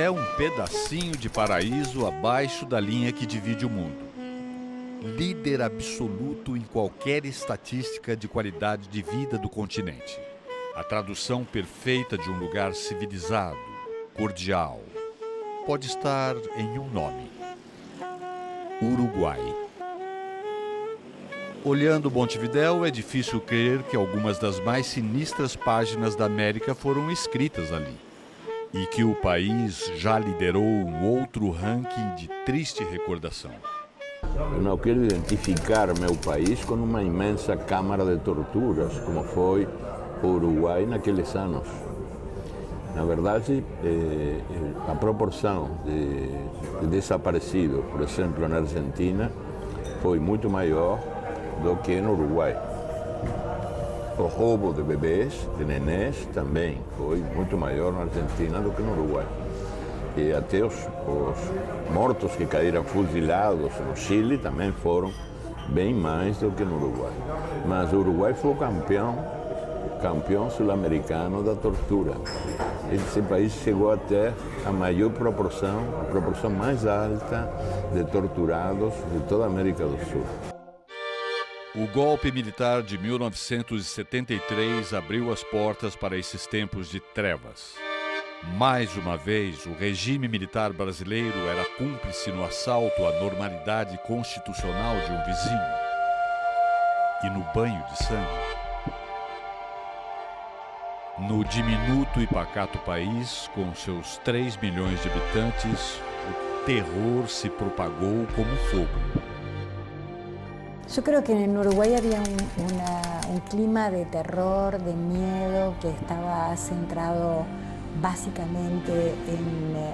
é um pedacinho de paraíso abaixo da linha que divide o mundo. Líder absoluto em qualquer estatística de qualidade de vida do continente. A tradução perfeita de um lugar civilizado, cordial. Pode estar em um nome: Uruguai. Olhando Montevidéu, é difícil crer que algumas das mais sinistras páginas da América foram escritas ali. E que o país já liderou um outro ranking de triste recordação. Eu não quero identificar meu país com uma imensa câmara de torturas, como foi o Uruguai naqueles anos. Na verdade, a proporção de desaparecidos, por exemplo, na Argentina, foi muito maior do que no Uruguai. O roubo de bebês, de nenés, também foi muito maior na Argentina do que no Uruguai. E até os mortos que caíram fuzilados no Chile também foram bem mais do que no Uruguai. Mas o Uruguai foi o campeão sul-americano da tortura. Esse país chegou até a maior proporção, a proporção mais alta de torturados de toda a América do Sul. O golpe militar de 1973 abriu as portas para esses tempos de trevas. Mais uma vez, o regime militar brasileiro era cúmplice no assalto à normalidade constitucional de um vizinho. E no banho de sangue. No diminuto e pacato país, com seus 3 milhões de habitantes, o terror se propagou como fogo. Yo creo que en Uruguay había un clima de terror, de miedo, que estaba centrado básicamente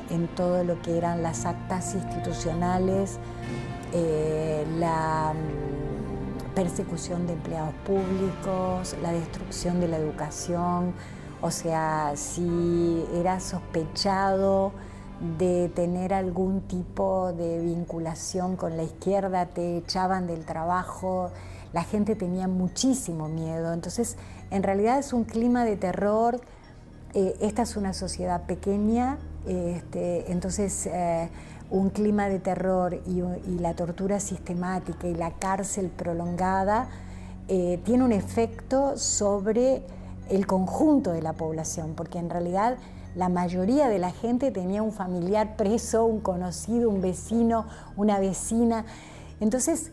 en todo lo que eran las actas institucionales, la persecución de empleados públicos, la destrucción de la educación. O sea, si era sospechado de tener algún tipo de vinculación con la izquierda, te echaban del trabajo, la gente tenía muchísimo miedo. Entonces, en realidad es un clima de terror. Esta es una sociedad pequeña, entonces un clima de terror y la tortura sistemática y la cárcel prolongada tiene un efecto sobre el conjunto de la población, porque en realidad la mayoría de la gente tenía un familiar preso, un conocido, un vecino, una vecina. Entonces,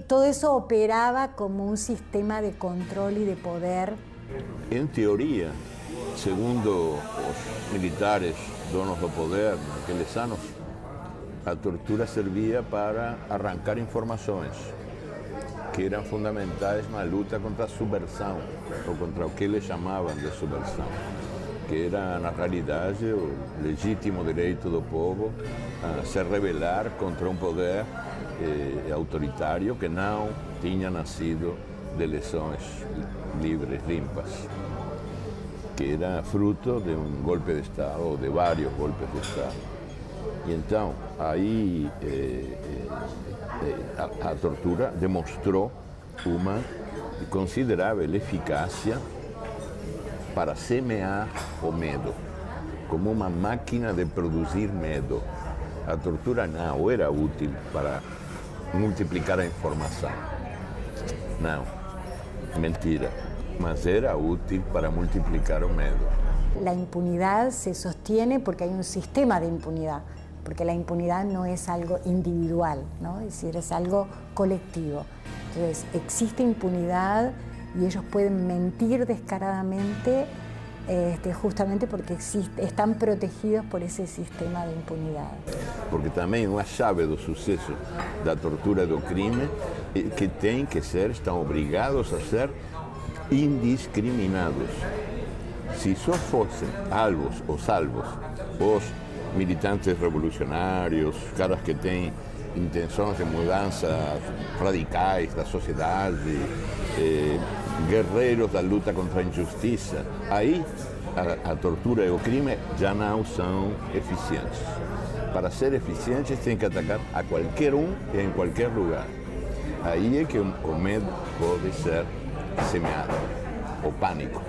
todo eso operaba como un sistema de control y de poder. En teoria, segundo os militares donos do poder naqueles anos, a tortura servia para arrancar informações que eram fundamentais na luta contra a subversão, ou contra o que eles chamavam de subversão, que era, na realidade, o legítimo direito do povo a se rebelar contra um poder autoritário que não tinha nascido de eleições livres, limpas, que era fruto de um golpe de Estado, ou de vários golpes de Estado. E então, aí a tortura demonstrou uma considerável eficácia para semear o medo, como uma máquina de produzir medo. A tortura não era útil para multiplicar a informação. Não, mentira. Mas era útil para multiplicar o medo. La impunidad se sostiene porque hay un sistema de impunidad, porque la impunidad no es algo individual, ¿no? Es decir, es algo colectivo. Entonces, existe impunidad y ellos pueden mentir descaradamente justamente porque están protegidos por ese sistema de impunidad. Porque também uma chave do sucesso da tortura e do crime é que estão obrigados a ser indiscriminados. Se só fossem salvos os militantes revolucionários, caras que têm intenções de mudanças radicais da sociedade, guerreiros da luta contra a injustiça, aí a tortura e o crime já não são eficientes. Para ser eficientes, tem que atacar a qualquer um e em qualquer lugar. Aí é que o medo pode ser semeado, o pânico.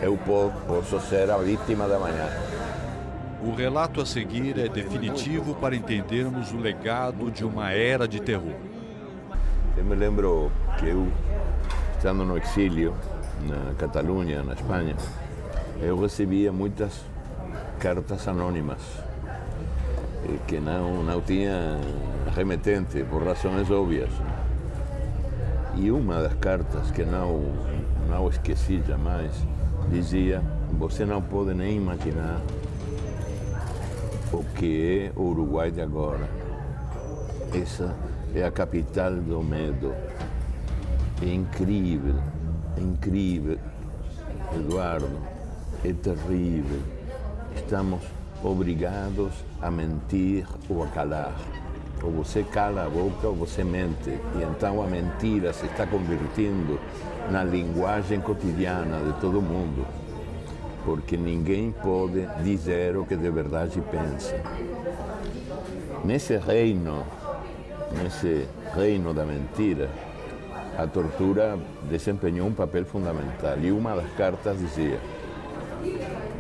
Eu posso ser a vítima da manhã. O relato a seguir é definitivo para entendermos o legado de uma era de terror. Eu me lembro que eu, estando no exílio, na Catalunha, na Espanha, eu recebia muitas cartas anônimas que não tinha remetente, por razões óbvias. E uma das cartas que não esqueci jamais dizia: você não pode nem imaginar o que é o Uruguai de agora. Essa é a capital do medo. É incrível, Eduardo, é terrível. Estamos obrigados a mentir ou a calar. Ou você cala a boca ou você mente. E então a mentira se está convertindo na linguagem cotidiana de todo mundo. Porque ninguém pode dizer o que de verdade pensa. Nesse reino da mentira, a tortura desempenhou um papel fundamental. E uma das cartas dizia: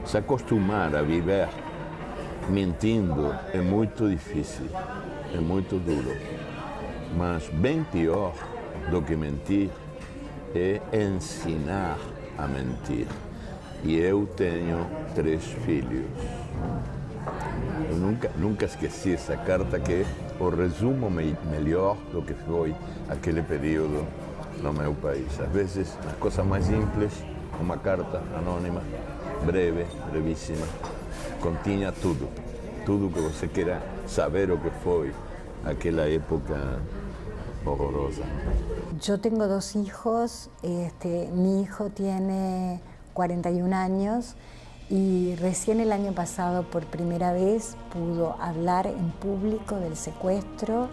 se acostumar a viver mentindo é muito difícil, é muito duro. Mas bem pior do que mentir é ensinar a mentir. E eu tenho 3 filhos. Eu nunca esqueci essa carta, que é o resumo melhor do que foi aquele período no meu país. Às vezes, as coisas mais simples, uma carta anônima, breve, brevíssima, continha tudo que você queira saber o que foi aquela época horrorosa. Yo tengo 2 hijos, mi hijo tiene 41 años y recién el año pasado por primera vez pudo hablar en público del secuestro.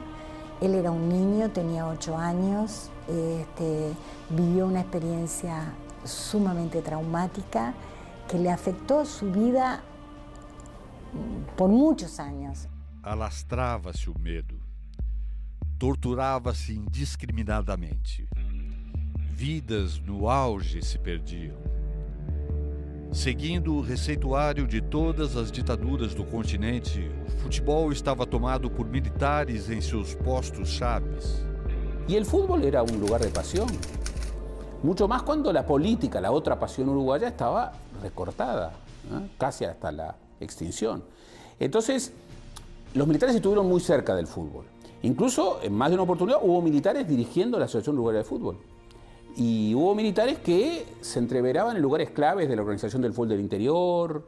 Él era un niño, tenía 8 años, vivió una experiencia sumamente traumática que le afectó su vida por muchos años. Alastrava-se o medo. Torturava-se indiscriminadamente. Vidas no auge se perdiam. Seguindo o receituário de todas as ditaduras do continente, o futebol estava tomado por militares em seus postos chaves. Y el fútbol era un lugar de pasión. Mucho más cuando la política, la otra pasión uruguaya, estaba recortada, casi hasta la extinción. Entonces, los militares estuvieron muy cerca del fútbol. Incluso, en más de una oportunidad, hubo militares dirigiendo la Asociación Uruguaya de Fútbol. Y hubo militares que se entreveraban en lugares claves de la organización del fútbol del interior.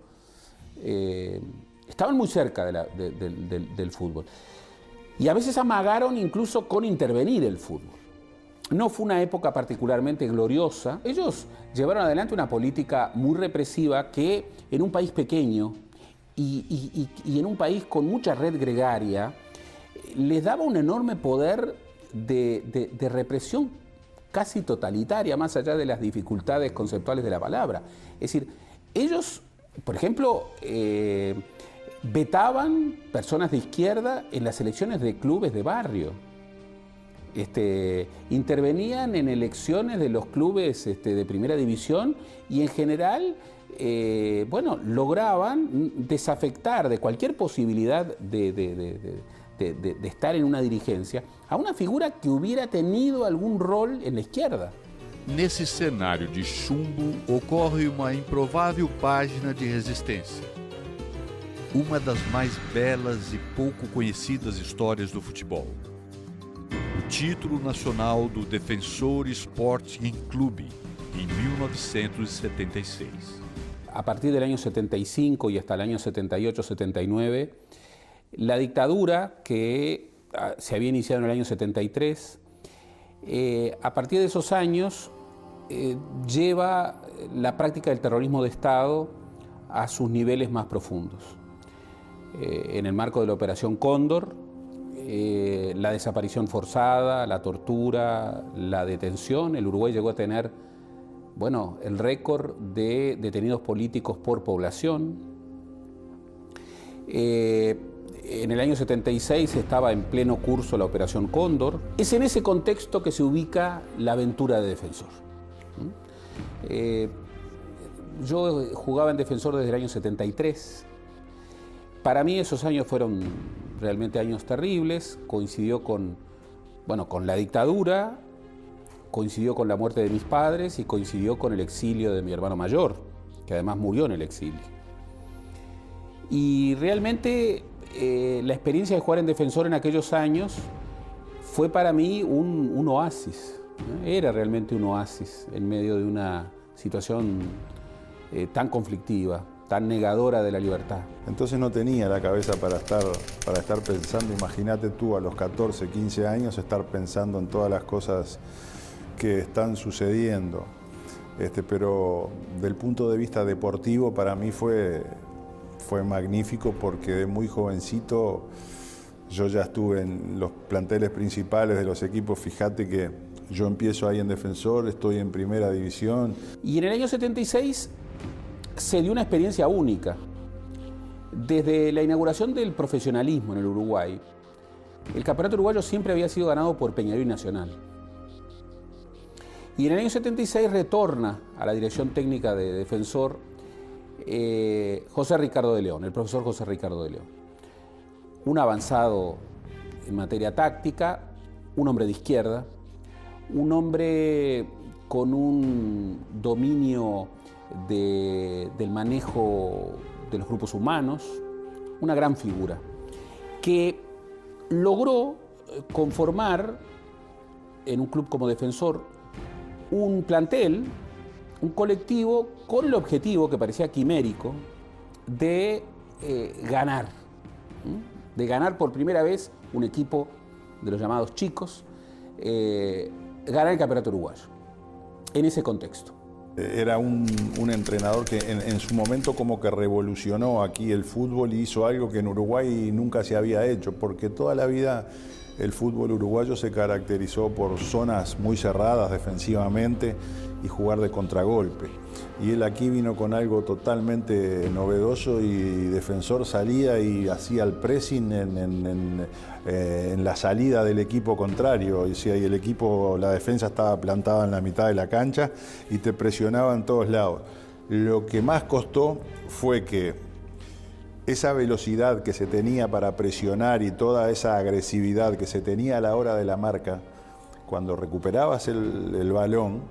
Estaban muy cerca del fútbol. Y a veces amagaron incluso con intervenir el fútbol. No fue una época particularmente gloriosa. Ellos llevaron adelante una política muy represiva que en un país pequeño y en un país con mucha red gregaria les daba un enorme poder de represión casi totalitaria, más allá de las dificultades conceptuales de la palabra. Es decir, ellos, por ejemplo, vetaban personas de izquierda en las elecciones de clubes de barrio. Intervenían en elecciones de los clubes de primera división y en general, lograban desafectar de cualquier posibilidad de estar en una dirigencia a una figura que hubiera tenido algún rol en la izquierda. Nesse cenário de chumbo, ocorre uma improvável página de resistência. Uma das mais belas e pouco conhecidas histórias do futebol. O título nacional do Defensor Sporting Clube, em 1976. A partir del año 75 y hasta el año 78-79, la dictadura que se había iniciado en el año 73, a partir de esos años lleva la práctica del terrorismo de Estado a sus niveles más profundos. En el marco de la Operación Cóndor, la desaparición forzada, la tortura, la detención, el Uruguay llegó a tener, el récord de detenidos políticos por población. En el año 76 estaba en pleno curso la Operación Cóndor. Es en ese contexto que se ubica la aventura de Defensor. Yo jugaba en Defensor desde el año 73 Para mí esos años fueron realmente años terribles, coincidió con la dictadura, coincidió con la muerte de mis padres y coincidió con el exilio de mi hermano mayor, que además murió en el exilio. Y realmente la experiencia de jugar en Defensor en aquellos años fue para mí un oasis, ¿no? Era realmente un oasis en medio de una situación tan conflictiva, tan negadora de la libertad. Entonces no tenía la cabeza para estar pensando, imagínate tú a los 14, 15 años estar pensando en todas las cosas que están sucediendo. Pero del punto de vista deportivo para mí fue magnífico porque de muy jovencito yo ya estuve en los planteles principales de los equipos. Fíjate que yo empiezo ahí en Defensor, estoy en primera división. Y en el año 76 se dio una experiencia única. Desde la inauguración del profesionalismo en el Uruguay, el campeonato uruguayo siempre había sido ganado por Peñarol y Nacional. Y en el año 76 retorna a la dirección técnica de Defensor José Ricardo de León, el profesor José Ricardo de León. Un avanzado en materia táctica, un hombre de izquierda, un hombre con un dominio del manejo de los grupos humanos, una gran figura, que logró conformar en un club como Defensor un plantel, un colectivo con el objetivo que parecía quimérico de ganar por primera vez un equipo de los llamados chicos, ganar el campeonato uruguayo, en ese contexto. Era un entrenador que en su momento como que revolucionó aquí el fútbol y hizo algo que en Uruguay nunca se había hecho, porque toda la vida el fútbol uruguayo se caracterizó por zonas muy cerradas defensivamente y jugar de contragolpe. Y él aquí vino con algo totalmente novedoso y Defensor salía y hacía el pressing en la salida del equipo contrario. Y el equipo, la defensa estaba plantada en la mitad de la cancha y te presionaba en todos lados. Lo que más costó fue que esa velocidad que se tenía para presionar y toda esa agresividad que se tenía a la hora de la marca, cuando recuperabas el balón,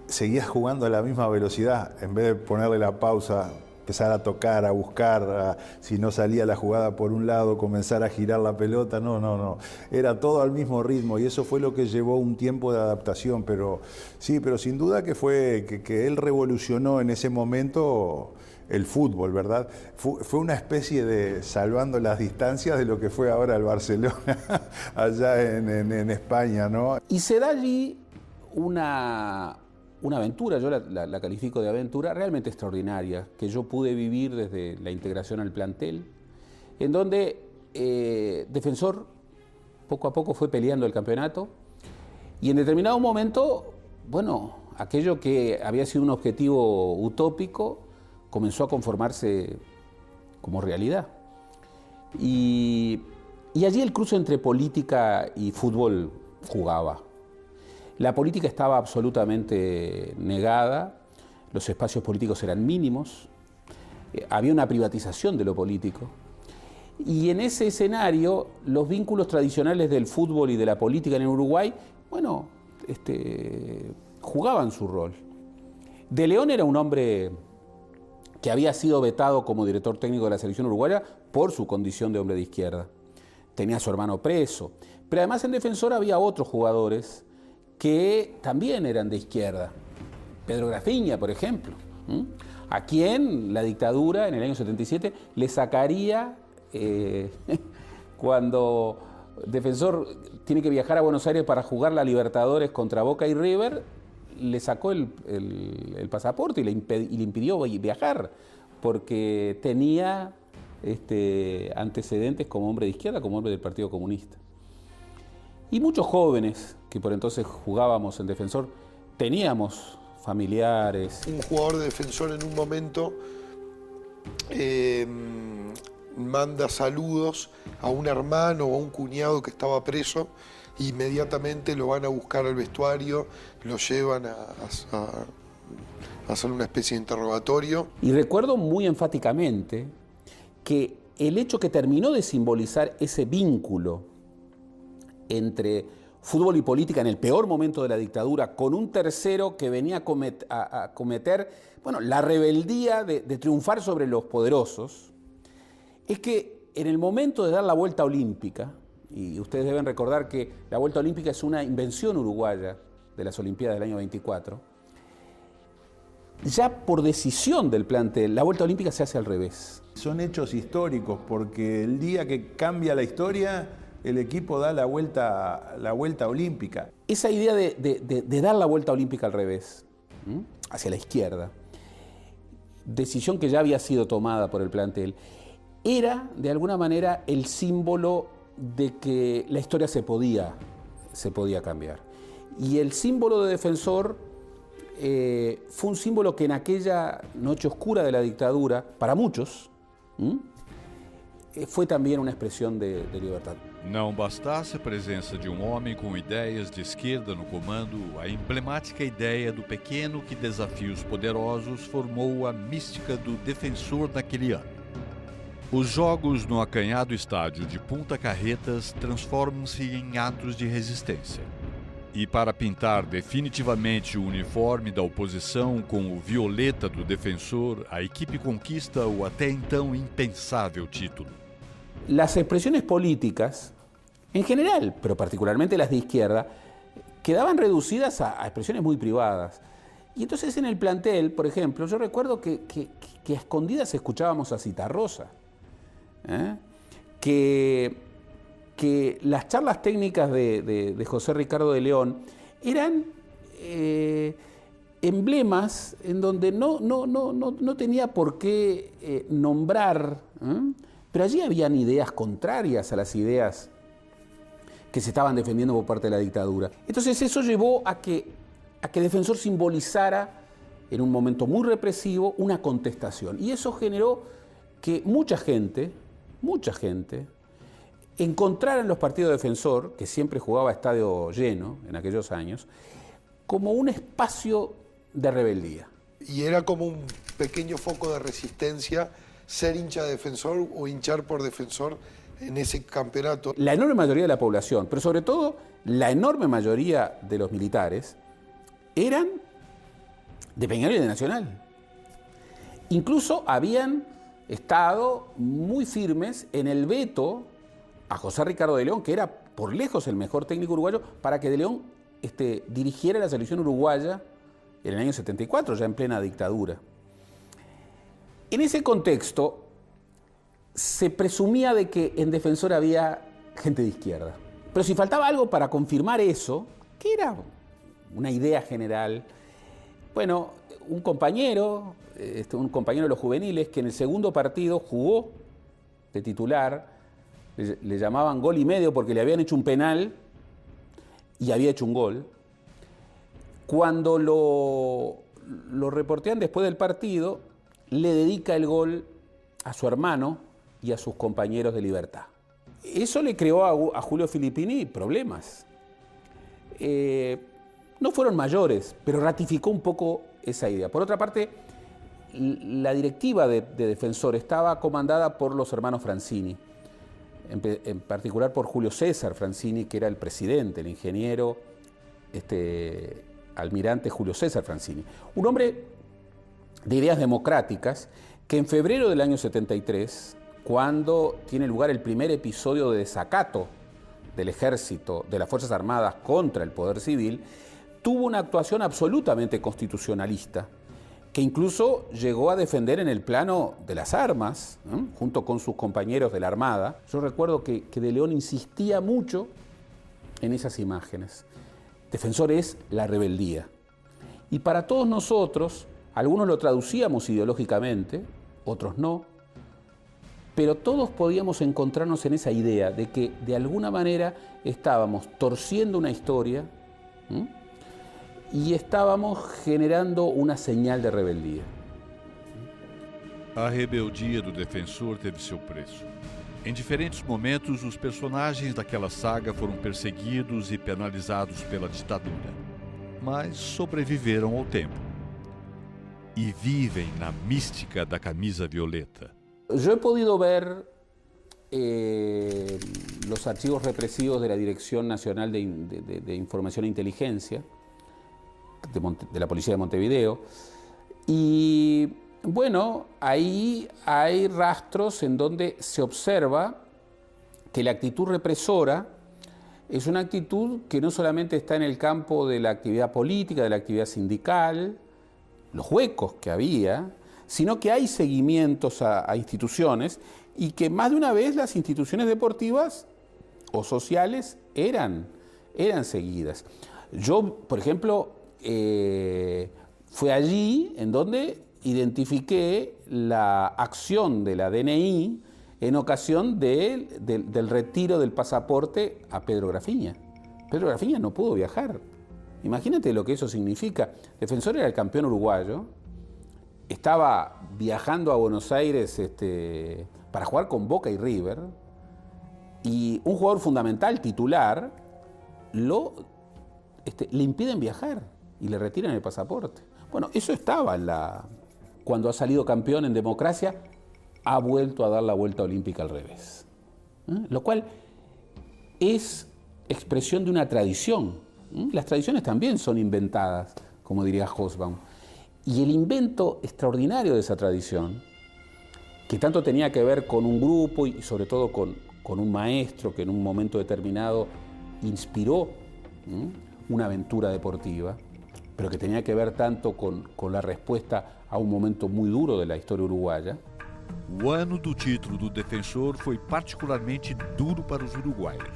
seguías jugando a la misma velocidad, en vez de ponerle la pausa, empezar a tocar, a buscar, si no salía la jugada por un lado, comenzar a girar la pelota, no, era todo al mismo ritmo y eso fue lo que llevó un tiempo de adaptación, pero sin duda que fue que él revolucionó en ese momento el fútbol, ¿verdad? Fue una especie de salvando las distancias de lo que fue ahora el Barcelona allá en España, ¿no? Y se da allí una aventura, yo la califico de aventura realmente extraordinaria, que yo pude vivir desde la integración al plantel, en donde Defensor poco a poco fue peleando el campeonato y en determinado momento, aquello que había sido un objetivo utópico comenzó a conformarse como realidad. Y allí el cruce entre política y fútbol jugaba. La política estaba absolutamente negada, los espacios políticos eran mínimos, había una privatización de lo político. Y en ese escenario, los vínculos tradicionales del fútbol y de la política en el Uruguay, jugaban su rol. De León era un hombre que había sido vetado como director técnico de la selección uruguaya por su condición de hombre de izquierda. Tenía a su hermano preso. Pero además en Defensor había otros jugadores que también eran de izquierda. Pedro Grafiña, por ejemplo, a quien la dictadura en el año 77 le sacaría cuando Defensor tiene que viajar a Buenos Aires para jugar la Libertadores contra Boca y River, le sacó el pasaporte y le impidió viajar porque tenía antecedentes como hombre de izquierda, como hombre del Partido Comunista. Y muchos jóvenes que por entonces jugábamos en Defensor, teníamos familiares. Un jugador de Defensor en un momento manda saludos a un hermano o a un cuñado que estaba preso, inmediatamente lo van a buscar al vestuario, lo llevan a hacer una especie de interrogatorio. Y recuerdo muy enfáticamente que el hecho que terminó de simbolizar ese vínculo entre fútbol y política en el peor momento de la dictadura, con un tercero que venía a cometer la rebeldía de triunfar sobre los poderosos, es que en el momento de dar la vuelta olímpica, y ustedes deben recordar que la vuelta olímpica es una invención uruguaya de las Olimpiadas del año 24, ya por decisión del plantel, la vuelta olímpica se hace al revés. Son hechos históricos, porque el día que cambia la historia, el equipo da la vuelta olímpica. Esa idea de dar la vuelta olímpica al revés, hacia la izquierda, decisión que ya había sido tomada por el plantel, era de alguna manera el símbolo de que la historia se podía cambiar. Y el símbolo de Defensor fue un símbolo que en aquella noche oscura de la dictadura, para muchos, foi também uma expressão de liberdade. Não bastasse a presença de um homem com ideias de esquerda no comando, a emblemática ideia do pequeno que desafia os poderosos formou a mística do Defensor naquele ano. Os jogos no acanhado estádio de Punta Carretas transformam-se em atos de resistência. E para pintar definitivamente o uniforme da oposição com o violeta do Defensor, a equipe conquista o até então impensável título. Las expresiones políticas, en general, pero particularmente las de izquierda, quedaban reducidas a expresiones muy privadas. Y entonces en el plantel, por ejemplo, yo recuerdo que a escondidas escuchábamos a Citarrosa, que las charlas técnicas de José Ricardo de León eran emblemas en donde no tenía por qué nombrar, pero allí habían ideas contrarias a las ideas que se estaban defendiendo por parte de la dictadura. Entonces eso llevó a que Defensor simbolizara, en un momento muy represivo, una contestación. Y eso generó que mucha gente encontrara en los partidos de Defensor, que siempre jugaba a estadio lleno en aquellos años, como un espacio de rebeldía. Y era como un pequeño foco de resistencia ser hincha de Defensor o hinchar por Defensor en ese campeonato. La enorme mayoría de la población, pero sobre todo la enorme mayoría de los militares, eran de Peñarol y de Nacional. Incluso habían estado muy firmes en el veto a José Ricardo de León, que era por lejos el mejor técnico uruguayo, para que de León dirigiera la selección uruguaya en el año 74, ya en plena dictadura. En ese contexto, se presumía de que en Defensor había gente de izquierda. Pero si faltaba algo para confirmar eso, que era una idea general, bueno, un compañero de los juveniles que en el segundo partido jugó de titular, le llamaban gol y medio porque le habían hecho un penal y había hecho un gol. Cuando lo reportean después del partido, le dedica el gol a su hermano y a sus compañeros de Libertad. Eso le creó a Julio Filippini problemas. No fueron mayores, pero ratificó un poco esa idea. Por otra parte, la directiva de Defensor estaba comandada por los hermanos Francini, en particular por Julio César Francini, que era el presidente, el ingeniero, almirante Julio César Francini. Un hombre de ideas democráticas que en febrero del año 73, cuando tiene lugar el primer episodio de desacato del ejército, de las Fuerzas Armadas contra el poder civil, tuvo una actuación absolutamente constitucionalista, que incluso llegó a defender en el plano de las armas, junto con sus compañeros de la Armada. Yo recuerdo que de León insistía mucho en esas imágenes. Defensor es la rebeldía. Y para todos nosotros, algunos lo traducíamos ideológicamente, otros no, pero todos podíamos encontrarnos en esa idea de que de alguna manera estábamos torciendo una historia, y estábamos generando uma señal de rebeldia. A rebeldia do Defensor teve seu preço. Em diferentes momentos, os personagens daquela saga foram perseguidos e penalizados pela ditadura, mas sobreviveram ao tempo e vivem na mística da camisa violeta. Yo he podido ver los archivos represivos de la Dirección Nacional de Información e Inteligencia, de la Policía de Montevideo. Y bueno, ahí hay rastros en donde se observa que la actitud represora es una actitud que no solamente está en el campo de la actividad política, de la actividad sindical, los huecos que había, sino que hay seguimientos a instituciones y que más de una vez las instituciones deportivas o sociales eran seguidas. Yo, por ejemplo, fue allí en donde identifiqué la acción de la DNI en ocasión del retiro del pasaporte a Pedro Grafiña. Pedro Grafiña no pudo viajar. Imagínate lo que eso significa. Defensor era el campeón uruguayo, estaba viajando a Buenos Aires para jugar con Boca y River, y un jugador fundamental, titular, le impiden viajar y le retiran el pasaporte. Bueno, eso estaba cuando ha salido campeón en democracia, ha vuelto a dar la vuelta olímpica al revés. Lo cual es expresión de una tradición. Las tradiciones también son inventadas, como diría Hobsbawm. Y el invento extraordinario de esa tradición, que tanto tenía que ver con un grupo y sobre todo con un maestro que en un momento determinado inspiró una aventura deportiva, pero que tenía que ver tanto con la respuesta a un momento muy duro de la historia uruguaya. O ano do título do Defensor foi particularmente duro para os uruguaios.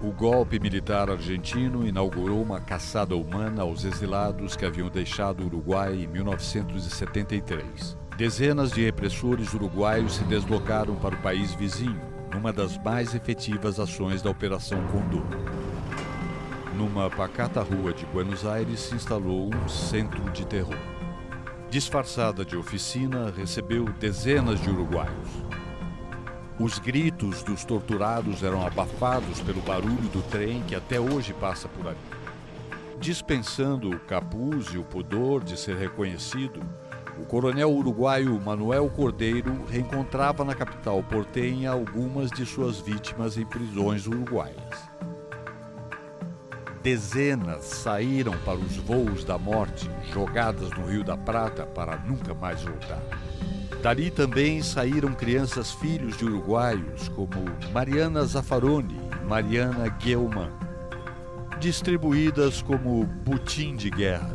O golpe militar argentino inaugurou uma caçada humana aos exilados que haviam deixado o Uruguai em 1973. Dezenas de repressores uruguaios se deslocaram para o país vizinho, numa das mais efetivas ações da Operação Condor. Numa pacata rua de Buenos Aires se instalou um centro de terror. Disfarçada de oficina, recebeu dezenas de uruguaios. Os gritos dos torturados eram abafados pelo barulho do trem que até hoje passa por ali. Dispensando o capuz e o pudor de ser reconhecido, o coronel uruguaio Manuel Cordeiro reencontrava na capital portenha algumas de suas vítimas em prisões uruguaias. Dezenas saíram para os voos da morte, jogadas no Rio da Prata para nunca mais voltar. Dali também saíram crianças filhos de uruguaios como Mariana Zaffaroni e Mariana Guelman, distribuídas como butim de guerra.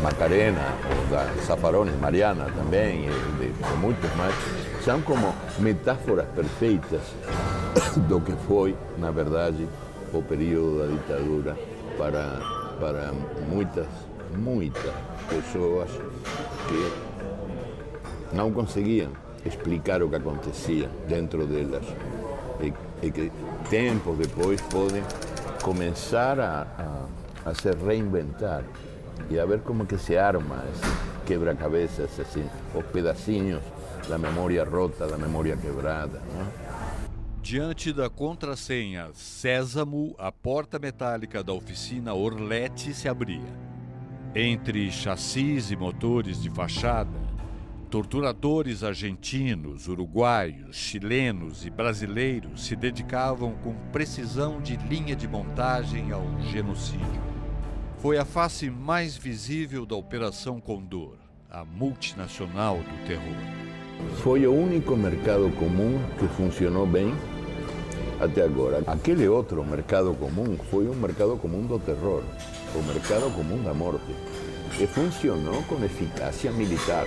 Macarena, da Zaffaroni, Mariana também, de muitos mais, são como metáforas perfeitas do que foi, na verdade, o período da ditadura para muitas pessoas que não conseguiam explicar o que acontecia dentro delas e que tempos depois podem começar a se reinventar e a ver como que se arma esse quebra-cabeças, assim, os pedacinhos da memória rota, da memória quebrada, né? Diante da contrassenha Sésamo, a porta metálica da oficina Orlete se abria. Entre chassis e motores de fachada, torturadores argentinos, uruguaios, chilenos e brasileiros se dedicavam com precisão de linha de montagem ao genocídio. Foi a face mais visível da Operação Condor, a multinacional do terror. Foi o único mercado comum que funcionou bem até agora. Aquele outro mercado comum foi um mercado comum do terror, o mercado comum da morte, que funcionou com eficácia militar.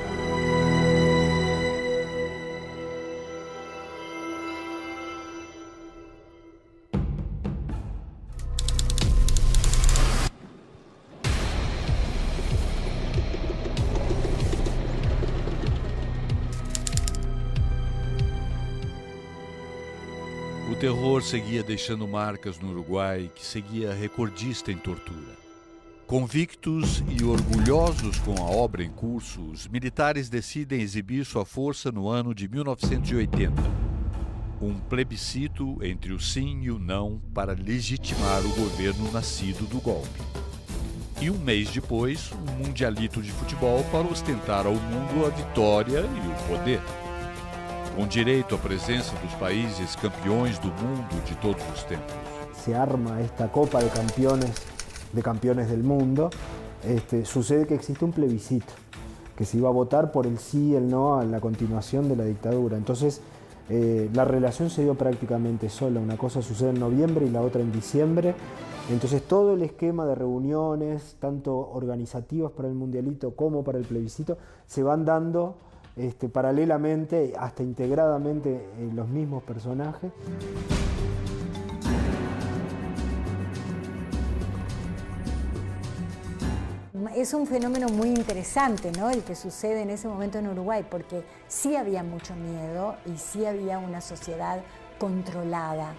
O terror seguia deixando marcas no Uruguai, que seguia recordista em tortura. Convictos e orgulhosos com a obra em curso, os militares decidem exibir sua força no ano de 1980. Um plebiscito entre o sim e o não para legitimar o governo nascido do golpe. E um mês depois, um mundialito de futebol para ostentar ao mundo a vitória e o poder. com direito à presença dos países campeões do mundo de todos os tempos. Se arma esta Copa de Campeones del Mundo, sucede que existe un plebiscito, que se iba a votar por el sí y el no a la continuación de la dictadura. Entonces, la relación se dio prácticamente sola. Una cosa sucede en noviembre y la otra en diciembre. Entonces, todo el esquema de reuniones, tanto organizativas para el Mundialito como para el plebiscito, se van dando paralelamente, hasta integradamente, los mismos personajes. Es un fenómeno muy interesante, ¿no?, el que sucede en ese momento en Uruguay, porque sí había mucho miedo y sí había una sociedad controlada,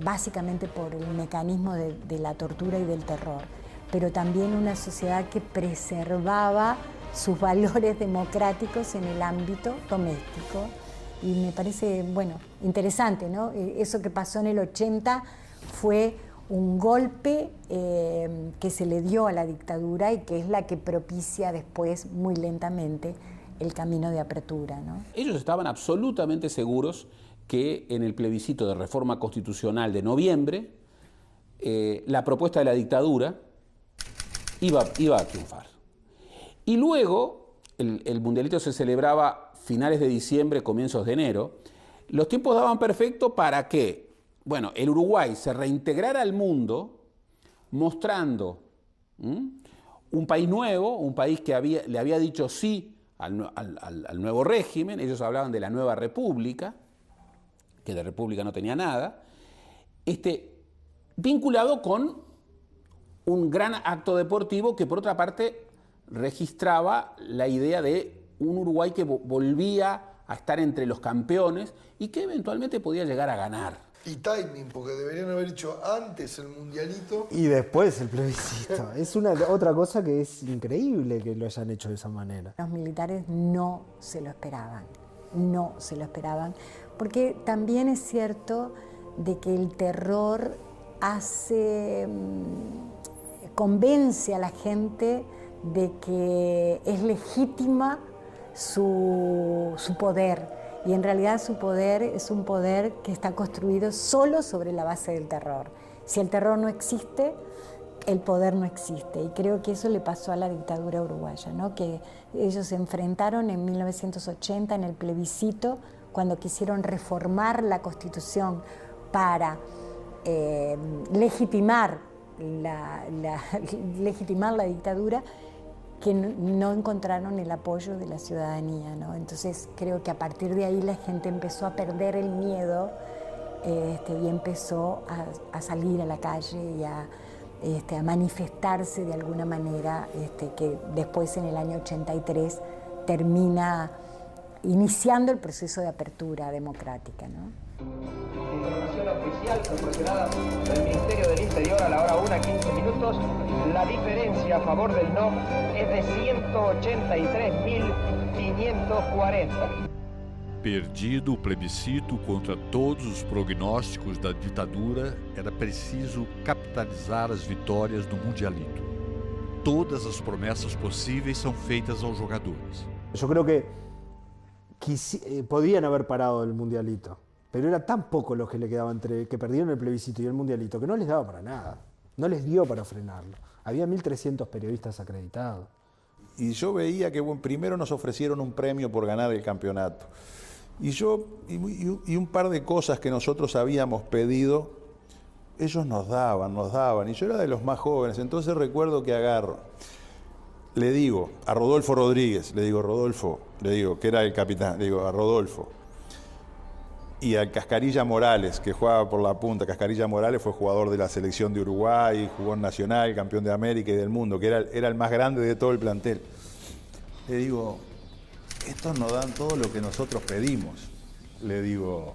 básicamente por el mecanismo de la tortura y del terror, pero también una sociedad que preservaba sus valores democráticos en el ámbito doméstico. Y me parece, bueno, interesante, ¿no? Eso que pasó en el 80 fue un golpe que se le dio a la dictadura y que es la que propicia después, muy lentamente, el camino de apertura, ¿no? Ellos estaban absolutamente seguros que en el plebiscito de reforma constitucional de noviembre, la propuesta de la dictadura iba a triunfar. Y luego, el Mundialito se celebraba finales de diciembre, comienzos de enero. Los tiempos daban perfecto para que, bueno, el Uruguay se reintegrara al mundo mostrando un país nuevo, un país que le había dicho sí al nuevo régimen. Ellos hablaban de la nueva república, que de república no tenía nada, vinculado con un gran acto deportivo que, por otra parte, registraba la idea de un Uruguay que volvía a estar entre los campeones y que eventualmente podía llegar a ganar. Y timing, porque deberían haber hecho antes el Mundialito. Y después el plebiscito. Es otra cosa que es increíble que lo hayan hecho de esa manera. Los militares no se lo esperaban, porque también es cierto de que el terror convence a la gente de que es legítima su poder. Y en realidad su poder es un poder que está construido solo sobre la base del terror. Si el terror no existe, el poder no existe. Y creo que eso le pasó a la dictadura uruguaya, ¿no? Que ellos se enfrentaron en 1980 en el plebiscito, cuando quisieron reformar la Constitución para legitimar la dictadura, que no encontraron el apoyo de la ciudadanía, ¿no? Entonces creo que a partir de ahí la gente empezó a perder el miedo y empezó a salir a la calle y a manifestarse de alguna manera, que después en el año 83 termina iniciando el proceso de apertura democrática, ¿no? Información oficial proporcionada del Ministerio del Interior a la hora 1:15, la diferencia a favor del no es de 183.540. Perdido o plebiscito contra todos os prognósticos da ditadura, era preciso capitalizar as vitórias do Mundialito. Todas as promessas possíveis são feitas aos jogadores. Yo creo que podían haber parado el Mundialito, pero era tan poco los que le quedaba entre que perdieron el plebiscito y el Mundialito que no les daba para nada, no les dio para frenarlo. Había 1.300 periodistas acreditados. Y yo veía que primero nos ofrecieron un premio por ganar el campeonato. Y un par de cosas que nosotros habíamos pedido, ellos nos daban. Y yo era de los más jóvenes, entonces recuerdo que agarro. Le digo a Rodolfo Rodríguez, que era el capitán, le digo a Rodolfo, y a Cascarilla Morales, que jugaba por la punta. Cascarilla Morales fue jugador de la selección de Uruguay, jugó en Nacional, campeón de América y del mundo, que era el más grande de todo el plantel. Le digo, estos nos dan todo lo que nosotros pedimos. Le digo,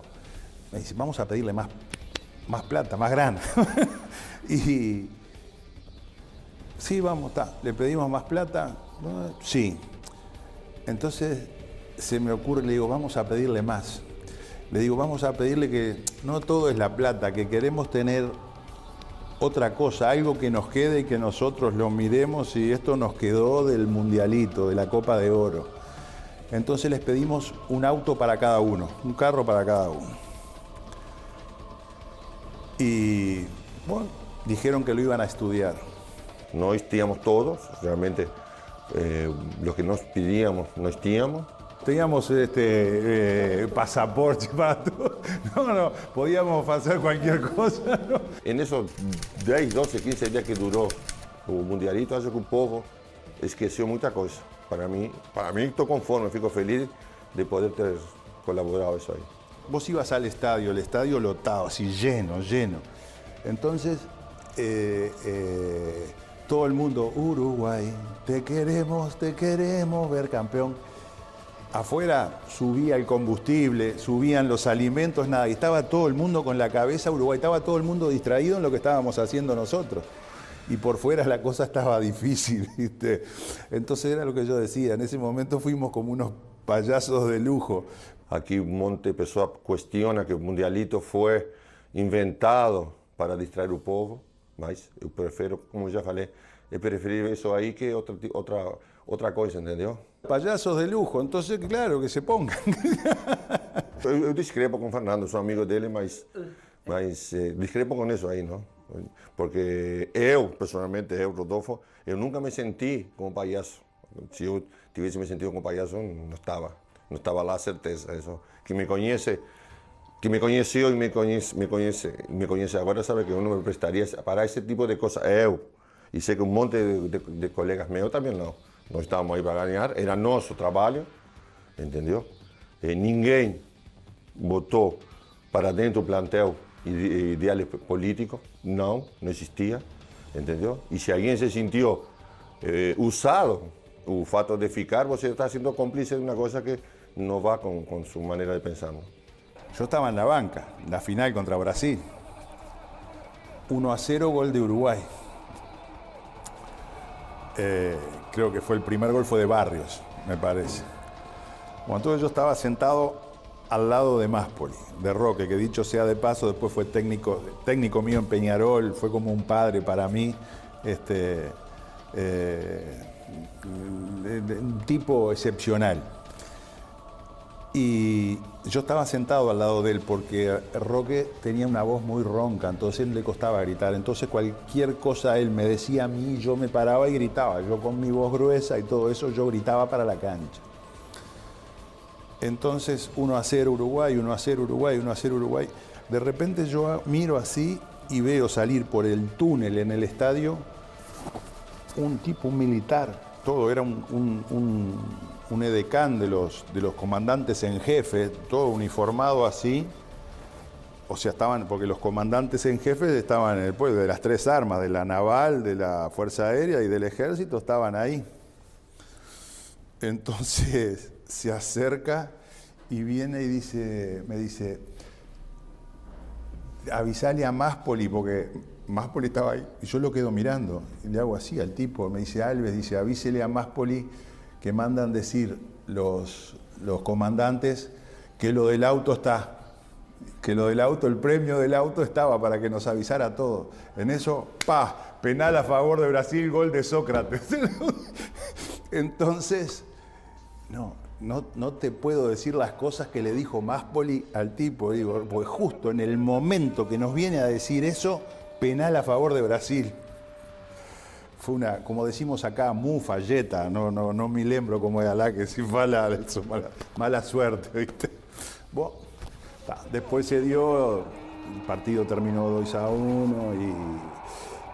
me dice, vamos a pedirle más plata, más grana. Y sí, vamos, le pedimos más plata. Sí. Entonces se me ocurre, le digo, vamos a pedirle más. Le digo, vamos a pedirle que no todo es la plata, que queremos tener otra cosa, algo que nos quede y que nosotros lo miremos, y esto nos quedó del Mundialito, de la Copa de Oro. Entonces les pedimos un auto para cada uno, un carro para cada uno. Y bueno, dijeron que lo iban a estudiar. Nós tínhamos todos, realmente, lo que nós pedíamos, nós tínhamos. Teníamos pasaporte para todo. No, podíamos hacer cualquier cosa. ¿No? En esos 10, 12, 15 días que duró o Mundialito, acho que o povo esqueceu muita coisa. Para mí estou conforme, fico feliz de poder ter colaborado eso ahí. Vos ibas al estadio, el estadio lotado, así lleno. Entonces, todo el mundo, Uruguay, te queremos ver campeón. Afuera subía el combustible, subían los alimentos, nada, y estaba todo el mundo con la cabeza Uruguay, estaba todo el mundo distraído en lo que estábamos haciendo nosotros. Y por fuera la cosa estaba difícil, ¿viste? Entonces era lo que yo decía, en ese momento fuimos como unos payasos de lujo. Aquí un monte de pessoas cuestiona que o Mundialito foi inventado para distrair o povo, mas eu prefiro, como já falei, é preferível isso aí que outra coisa, entendeu? Payasos de lujo, entonces claro que se pongan. Eu discrepo com o Fernando, sou amigo dele, mas discrepo com isso aí, não? Porque eu, pessoalmente, Rodolfo, eu nunca me senti como payaso. Se eu tivesse me sentido como payaso, não estava lá, certeza. Isso. Que me conheceu e me conhece agora, sabe que eu não me prestaria para esse tipo de coisa. Eu, e sei que um monte de colegas meus também não. Nós estávamos aí para ganhar, era nosso trabalho, entendeu? Ninguém botou para dentro do plantel ideais políticos, não existia, entendeu? E se alguém se sentiu usado, o fato de ficar, você está sendo cómplice de uma coisa que não va com sua maneira de pensar. ¿No? Yo estaba en la banca, la final contra Brasil. 1-0, gol de Uruguay. Creo que fue el primer gol, fue de Barrios, me parece. Bueno, entonces yo estaba sentado al lado de Máspoli, de Roque, que dicho sea de paso, después fue técnico mío en Peñarol, fue como un padre para mí, un tipo excepcional. Y yo estaba sentado al lado de él porque Roque tenía una voz muy ronca, entonces a él le costaba gritar. Entonces cualquier cosa él me decía a mí, yo me paraba y gritaba. Yo con mi voz gruesa y todo eso, yo gritaba para la cancha. Entonces 1-0 Uruguay, 1-0 Uruguay, 1-0 Uruguay. De repente yo miro así y veo salir por el túnel en el estadio un tipo, un militar. Todo era un edecán de los comandantes en jefe, todo uniformado así. O sea, estaban, porque los comandantes en jefe estaban en el pueblo de las tres armas, de la naval, de la Fuerza Aérea y del Ejército, estaban ahí. Entonces se acerca y viene y me dice, avisale a Máspoli, porque Máspoli estaba ahí. Y yo lo quedo mirando y le hago así al tipo. Me dice, Alves, dice, avísele a Máspoli que mandan decir los comandantes que lo del auto está. Que lo del auto, el premio del auto estaba para que nos avisara a todos. En eso, penal a favor de Brasil, gol de Sócrates. Entonces, no te puedo decir las cosas que le dijo Máspoli al tipo, digo, porque justo en el momento que nos viene a decir eso, penal a favor de Brasil. Fue una, como decimos acá, mufalleta, no me lembro como era la que si mala suerte, ¿viste? Bueno, después se dio, el partido terminó 2-1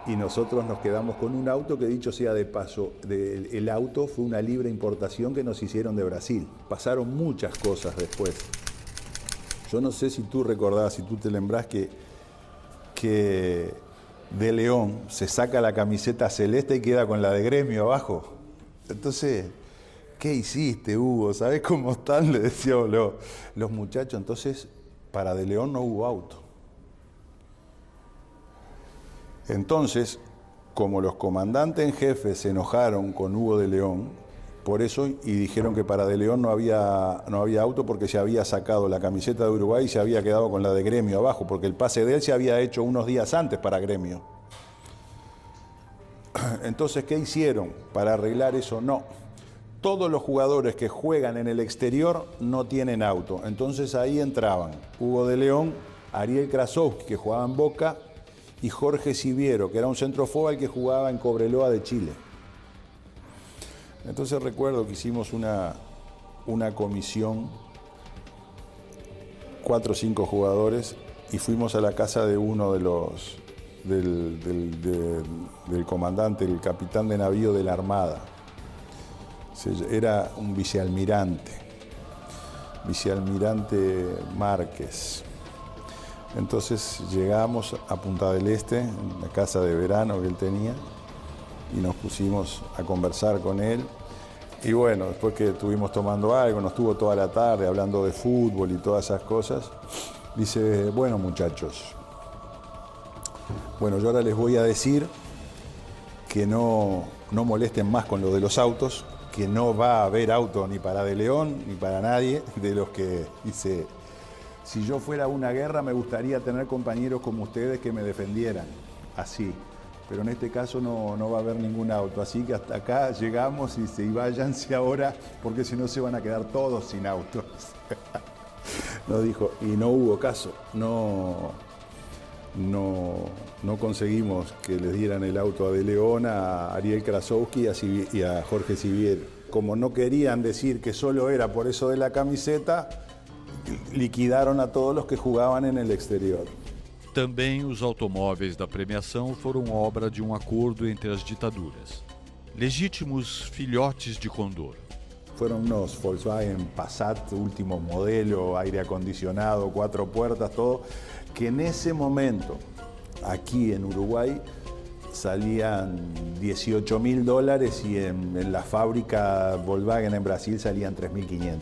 y nosotros nos quedamos con un auto que, dicho sea de paso, el auto fue una libre importación que nos hicieron de Brasil. Pasaron muchas cosas después. Yo no sé si tú recordás, si tú te lembrás que De León se saca la camiseta celeste y queda con la de Gremio abajo. Entonces, ¿qué hiciste, Hugo? ¿Sabés cómo están? Le decían los muchachos. Entonces, para De León no hubo auto. Entonces, como los comandantes en jefe se enojaron con Hugo de León, por eso, y dijeron que para De León no había auto porque se había sacado la camiseta de Uruguay y se había quedado con la de Gremio abajo, porque el pase de él se había hecho unos días antes para Gremio. Entonces, ¿qué hicieron para arreglar eso? No. todos los jugadores que juegan en el exterior no tienen auto. Entonces ahí entraban Hugo de León, Ariel Krasowski, que jugaba en Boca, y Jorge Siviero, que era un centrofoba que jugaba en Cobreloa de Chile. Entonces recuerdo que hicimos una comisión, 4 o 5 jugadores, y fuimos a la casa de uno de los del comandante, el capitán de navío de la Armada. Era un vicealmirante Márquez. Entonces llegamos a Punta del Este, en la casa de verano que él tenía, y nos pusimos a conversar con él. Y bueno, después que estuvimos tomando algo, nos tuvo toda la tarde hablando de fútbol y todas esas cosas, dice, bueno muchachos, bueno, yo ahora les voy a decir que no molesten más con lo de los autos, que no va a haber auto ni para De León ni para nadie de los que, dice, si yo fuera a una guerra me gustaría tener compañeros como ustedes que me defendieran, así. Pero en este caso no va a haber ningún auto, así que hasta acá llegamos y váyanse ahora, porque si no se van a quedar todos sin autos. Nos dijo, y no hubo caso, no conseguimos que les dieran el auto a De León, a Ariel Krasowski y a Jorge Siviero. Como no querían decir que solo era por eso de la camiseta, liquidaron a todos los que jugaban en el exterior. Também os automóveis da premiação foram obra de um acordo entre as ditaduras. Legítimos filhotes de Condor. Fueron unos Volkswagen Passat, último modelo, aire acondicionado, 4 puertas, todo, que en ese momento, aquí en Uruguay, salían $18.000 y en la fábrica Volkswagen en Brasil salían 3.500.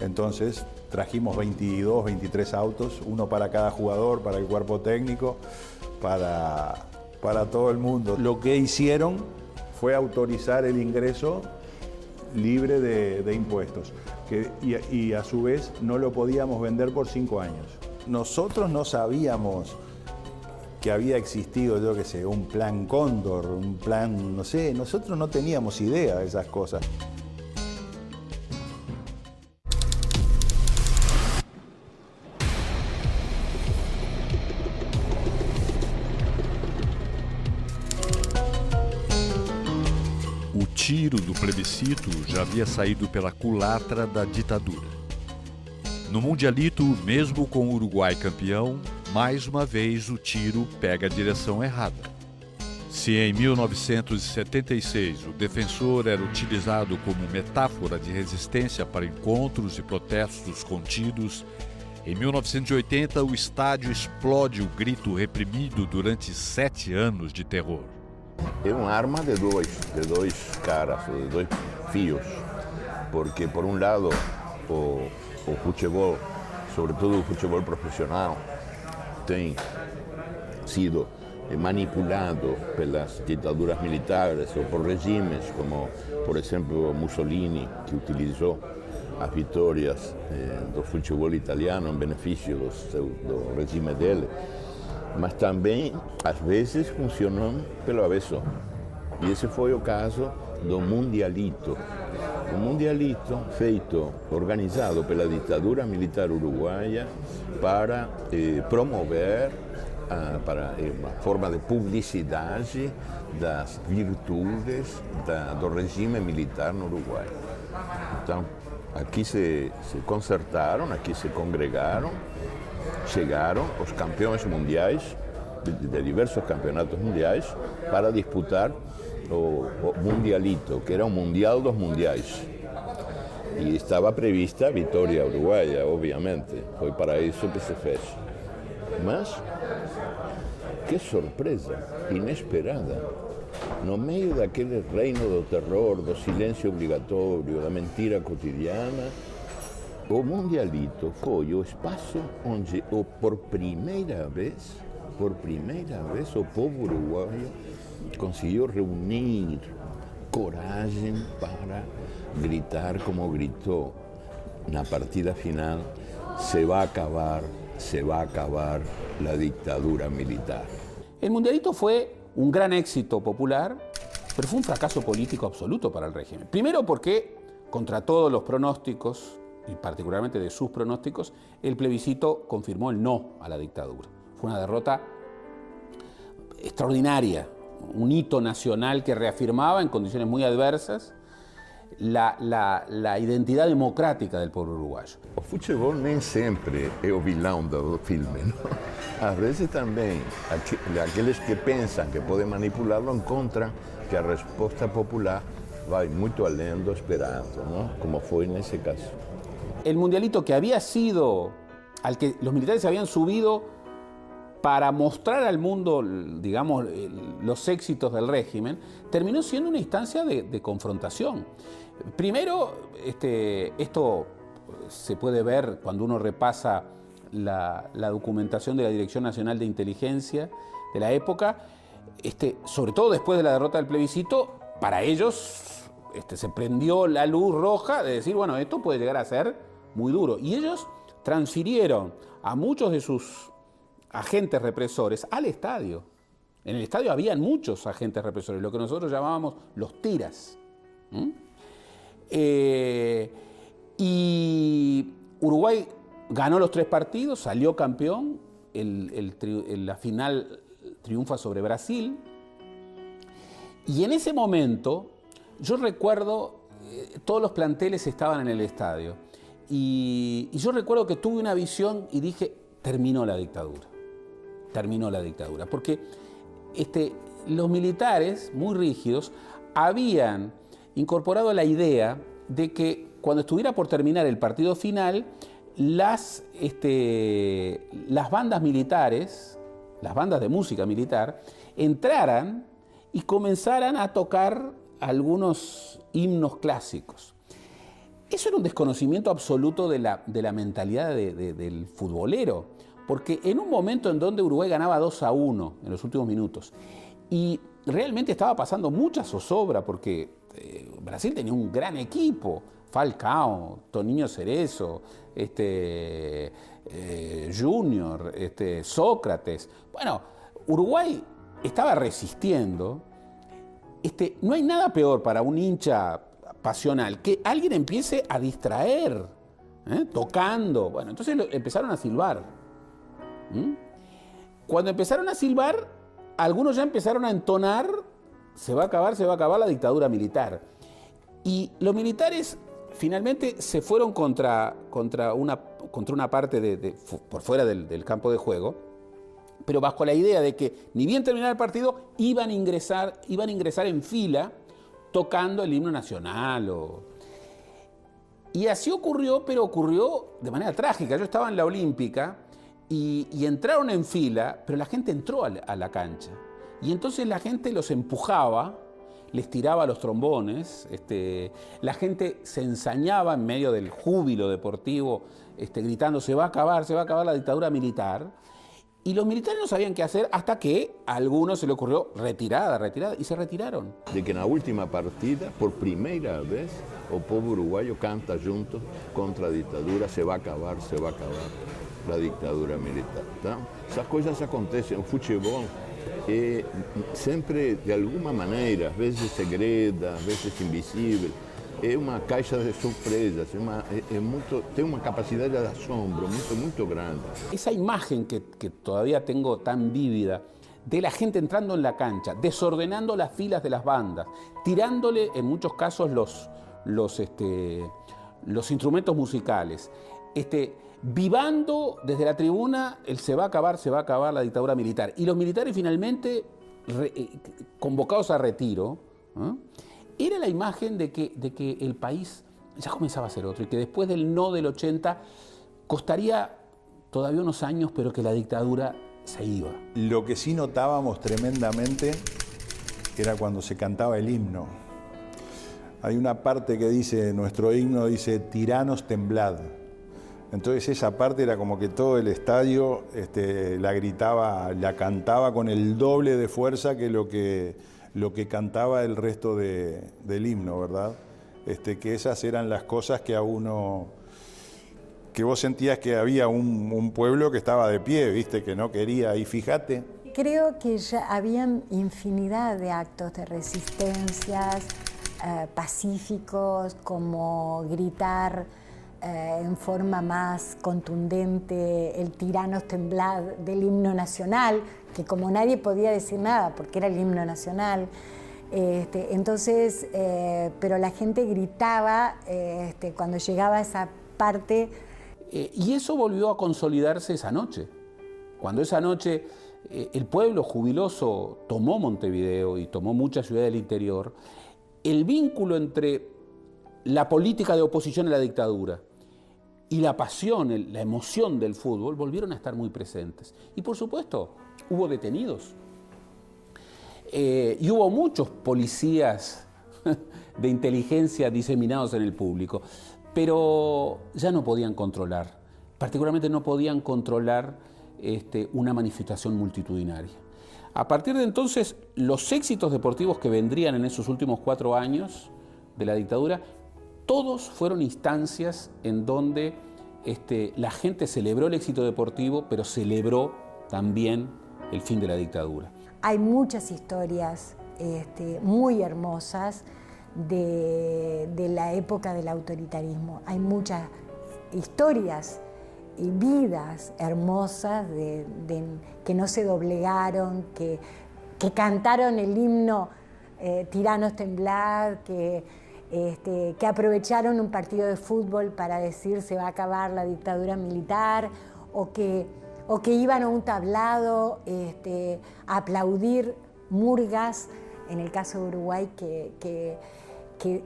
Entonces trajimos 22, 23 autos, uno para cada jugador, para el cuerpo técnico, para todo el mundo. Lo que hicieron fue autorizar el ingreso libre de impuestos, y a su vez no lo podíamos vender por 5 años. Nosotros no sabíamos que había existido, yo qué sé, un plan Cóndor, un plan, no sé, nosotros no teníamos idea de esas cosas. O tiro do plebiscito já havia saído pela culatra da ditadura. No Mundialito, mesmo com o Uruguai campeão, mais uma vez o tiro pega a direção errada. Se em 1976 o defensor era utilizado como metáfora de resistência para encontros e protestos contidos, em 1980 o estádio explode o grito reprimido durante 7 anos de terror. É uma arma de dois caras, de 2 fios, porque por um lado o futebol, sobretudo o futebol profissional, tem sido manipulado pelas ditaduras militares ou por regimes como, por exemplo, Mussolini, que utilizou as vitórias do futebol italiano em benefício do regime dele, mas também, às vezes, funcionam pelo avesso. E esse foi o caso do Mundialito. O Mundialito feito, organizado pela ditadura militar uruguaia para promover uma forma de publicidade das virtudes do regime militar no Uruguai. Então, aqui se concertaram, aqui se congregaram, chegaram os campeões mundiais, de diversos campeonatos mundiais, para disputar o Mundialito, que era o Mundial dos Mundiais. E estava prevista a vitória uruguaia, obviamente, foi para isso que se fez. Mas, que surpresa, inesperada. No meio daquele reino do terror, do silêncio obrigatório, da mentira cotidiana, o Mundialito foi o espaço onde, por primeira vez, o povo uruguaio conseguiu reunir coragem para gritar como gritou na partida final: se va a acabar la dictadura militar. El Mundialito fue un gran éxito popular pero fue un fracaso político absoluto para el régimen. Primero porque, contra todos los pronósticos, y particularmente de sus pronósticos, el plebiscito confirmó el no a la dictadura. Fue una derrota extraordinaria, un hito nacional que reafirmaba en condiciones muy adversas la identidade democrática del pueblo uruguayo. O futebol nem sempre é o vilão do filme, não? Às vezes também aqueles que pensam que podem manipulá-lo encontram que a resposta popular vai muito além do esperado, não? Como foi nesse caso. El mundialito que había sido, al que los militares se habían subido para mostrar al mundo, digamos, los éxitos del régimen, terminó siendo una instancia de confrontación. Primero, esto se puede ver cuando uno repasa la documentación de la Dirección Nacional de Inteligencia de la época, sobre todo después de la derrota del plebiscito, para ellos se prendió la luz roja de decir, bueno, esto puede llegar a ser muy duro. Y ellos transfirieron a muchos de sus agentes represores al estadio. En el estadio habían muchos agentes represores, lo que nosotros llamábamos los tiras. Y Uruguay ganó los 3 partidos, salió campeón, en la final triunfa sobre Brasil. Y en ese momento, yo recuerdo, todos los planteles estaban en el estadio. Y yo recuerdo que tuve una visión y dije, terminó la dictadura. Terminó la dictadura, porque los militares, muy rígidos, habían incorporado la idea de que cuando estuviera por terminar el partido final, las bandas militares, las bandas de música militar, entraran y comenzaran a tocar algunos himnos clásicos. Eso era un desconocimiento absoluto de la mentalidad del futbolero. Porque en un momento en donde Uruguay ganaba 2-1 en los últimos minutos y realmente estaba pasando mucha zozobra porque Brasil tenía un gran equipo, Falcao, Toninho Cerezo, Junior, Sócrates. Bueno, Uruguay estaba resistiendo. No hay nada peor para un hincha pasional que alguien empiece a distraer, tocando. Bueno, entonces empezaron a silbar. Cuando empezaron a silbar, algunos ya empezaron a entonar, se va a acabar la dictadura militar. Y los militares finalmente se fueron contra una parte por fuera del campo de juego, pero bajo la idea de que ni bien terminara el partido, iban a ingresar en fila tocando el himno nacional. Y así ocurrió, pero ocurrió de manera trágica. Yo estaba en la Olímpica y entraron en fila, pero la gente entró a la cancha. Y entonces la gente los empujaba, les tiraba los trombones, la gente se ensañaba en medio del júbilo deportivo, gritando se va a acabar la dictadura militar. Y los militares no sabían qué hacer hasta que a algunos se le ocurrió retirada, y se retiraron. De que en la última partida, por primera vez, el pueblo uruguayo canta juntos contra la dictadura, se va a acabar la dictadura militar. Tá? Essas coisas acontecem. O futebol é sempre, de alguma maneira, às vezes segreda, às vezes invisível. É uma caixa de surpresas, tem uma capacidade de asombro muito grande. Esa imagen que todavía tengo tan vívida de la gente entrando en la cancha, desordenando las filas de las bandas, tirándole en muchos casos los instrumentos musicales, vivando desde la tribuna el se va a acabar la dictadura militar. Y los militares finalmente convocados a retiro, era la imagen de que el país ya comenzaba a ser otro y que después del no del 80 costaría todavía unos años, pero que la dictadura se iba. Lo que sí notábamos tremendamente era cuando se cantaba el himno. Hay una parte que dice, nuestro himno dice, tiranos temblad. Entonces esa parte era como que todo el estadio la gritaba, la cantaba con el doble de fuerza que lo que cantaba el resto del himno, ¿verdad? Que esas eran las cosas que que vos sentías que había un pueblo que estaba de pie, ¿viste? Que no quería, y fíjate creo que ya habían infinidad de actos de resistencias pacíficos, como gritar en forma más contundente el Tiranos temblad del himno nacional, que como nadie podía decir nada porque era el himno nacional. Entonces, pero la gente gritaba cuando llegaba a esa parte. Y eso volvió a consolidarse esa noche. Cuando esa noche el pueblo jubiloso tomó Montevideo y tomó muchas ciudades del interior, el vínculo entre la política de oposición a la dictadura y la pasión, la emoción del fútbol volvieron a estar muy presentes. Y por supuesto, hubo detenidos. Y hubo muchos policías de inteligencia diseminados en el público, pero ya no podían controlar, particularmente no podían controlar una manifestación multitudinaria. A partir de entonces, los éxitos deportivos que vendrían en esos últimos 4 años de la dictadura, todos fueron instancias en donde la gente celebró el éxito deportivo, pero celebró también el fin de la dictadura. Hay muchas historias muy hermosas de la época del autoritarismo. Hay muchas historias y vidas hermosas que no se doblegaron, que cantaron el himno Tiranos temblad, que aprovecharon un partido de fútbol para decir se va a acabar la dictadura militar, o que iban a un tablado a aplaudir murgas, en el caso de Uruguay, que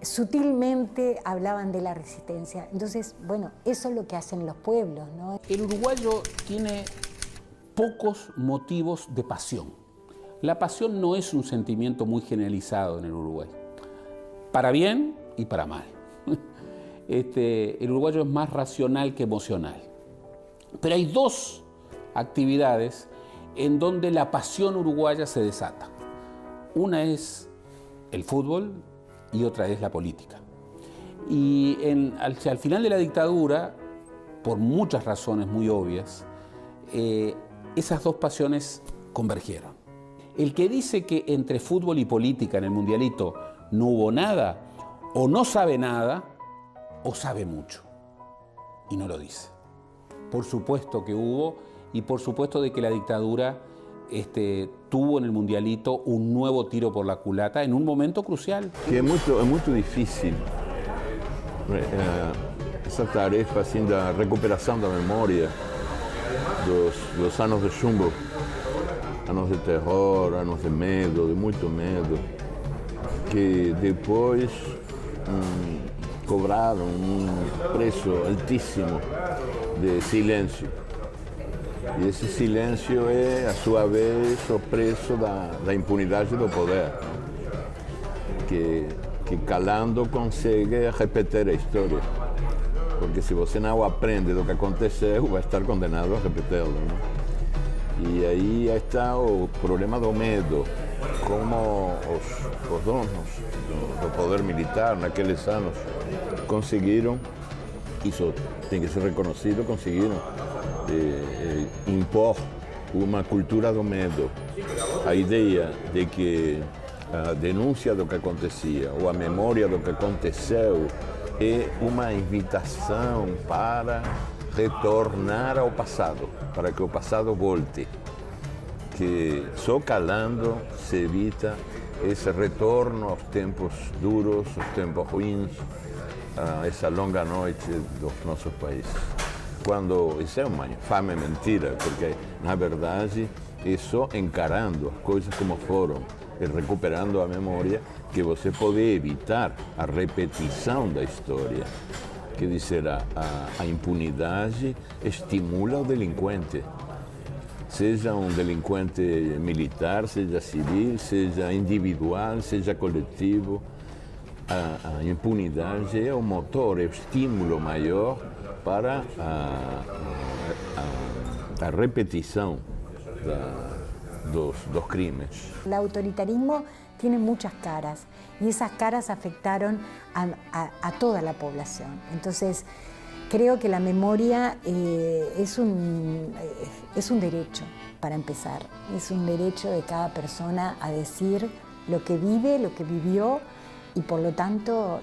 sutilmente hablaban de la resistencia. Entonces, bueno, eso es lo que hacen los pueblos, ¿no? El uruguayo tiene pocos motivos de pasión. La pasión no es un sentimiento muy generalizado en el Uruguay, para bien y para mal. El uruguayo es más racional que emocional. Pero hay 2 actividades en donde la pasión uruguaya se desata. Una es el fútbol y otra es la política. Y al final de la dictadura, por muchas razones muy obvias, esas 2 pasiones convergieron. El que dice que entre fútbol y política en el Mundialito no hubo nada, o no sabe nada, o sabe mucho, y no lo dice. Por supuesto que hubo, y por supuesto de que la dictadura tuvo en el Mundialito un nuevo tiro por la culata en un momento crucial. Que é muito difícil essa tarefa assim da recuperação da memória dos anos de chumbo, anos de terror, anos de medo, de muito medo, que depois cobraram preço altíssimo de silêncio. E esse silêncio é, a sua vez, o preço da impunidade do poder, que calando consegue repetir a história. Porque se você não aprende do que aconteceu, vai estar condenado a repeti-lo, né? E aí está o problema do medo, como os donos do poder militar naqueles anos conseguiram, isso tem que ser reconhecido, conseguiram impor uma cultura do medo. A ideia de que a denúncia do que acontecia ou a memória do que aconteceu é uma invitação para retornar ao passado, para que o passado volte. Que só calando se evita esse retorno aos tempos duros, aos tempos ruins, a essa longa noite dos nossos países. Quando isso é uma infame mentira, porque na verdade é só encarando as coisas como foram e recuperando a memória que você pode evitar a repetição da história. Quer dizer, a impunidade estimula o delinquente, seja um delinquente militar, seja civil, seja individual, seja coletivo. A impunidade é o motor, é o estímulo maior para a repetição dos crimes. El autoritarismo tiene muchas caras y esas caras afectaron a toda la población. Entonces, Creo que la memoria es un derecho, para empezar. Es un derecho de cada persona a decir lo que vive, lo que vivió, y por lo tanto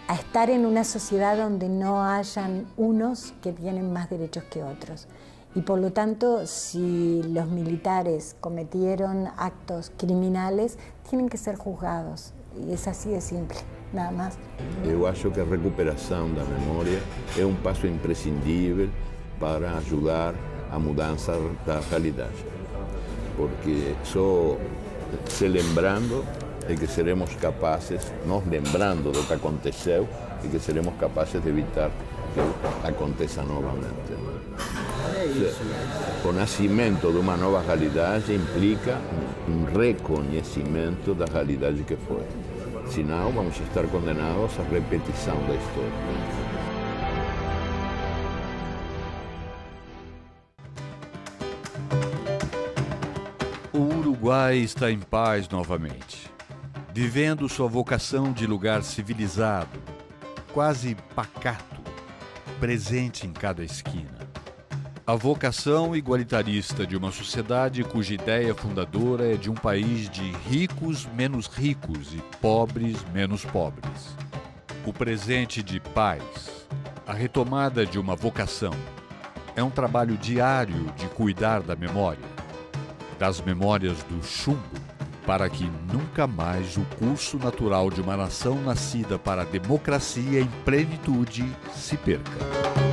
a estar en una sociedad donde no hayan unos que tienen más derechos que otros. Y por lo tanto, si los militares cometieron actos criminales, tienen que ser juzgados. E é assim de simples, nada mais. Eu acho que a recuperação da memória é um passo imprescindível para ajudar a mudança da realidade. Porque só se lembrando é que seremos capazes, nos lembrando do que aconteceu, é que seremos capazes de evitar que aconteça novamente. O nascimento de uma nova realidade implica um reconhecimento da realidade que foi. Senão, vamos estar condenados à repetição da história. O Uruguai está em paz novamente, vivendo sua vocação de lugar civilizado, quase pacato, presente em cada esquina. A vocação igualitarista de uma sociedade cuja ideia fundadora é de um país de ricos menos ricos e pobres menos pobres. O presente de paz, a retomada de uma vocação, é um trabalho diário de cuidar da memória, das memórias do chumbo, para que nunca mais o curso natural de uma nação nascida para a democracia em plenitude se perca.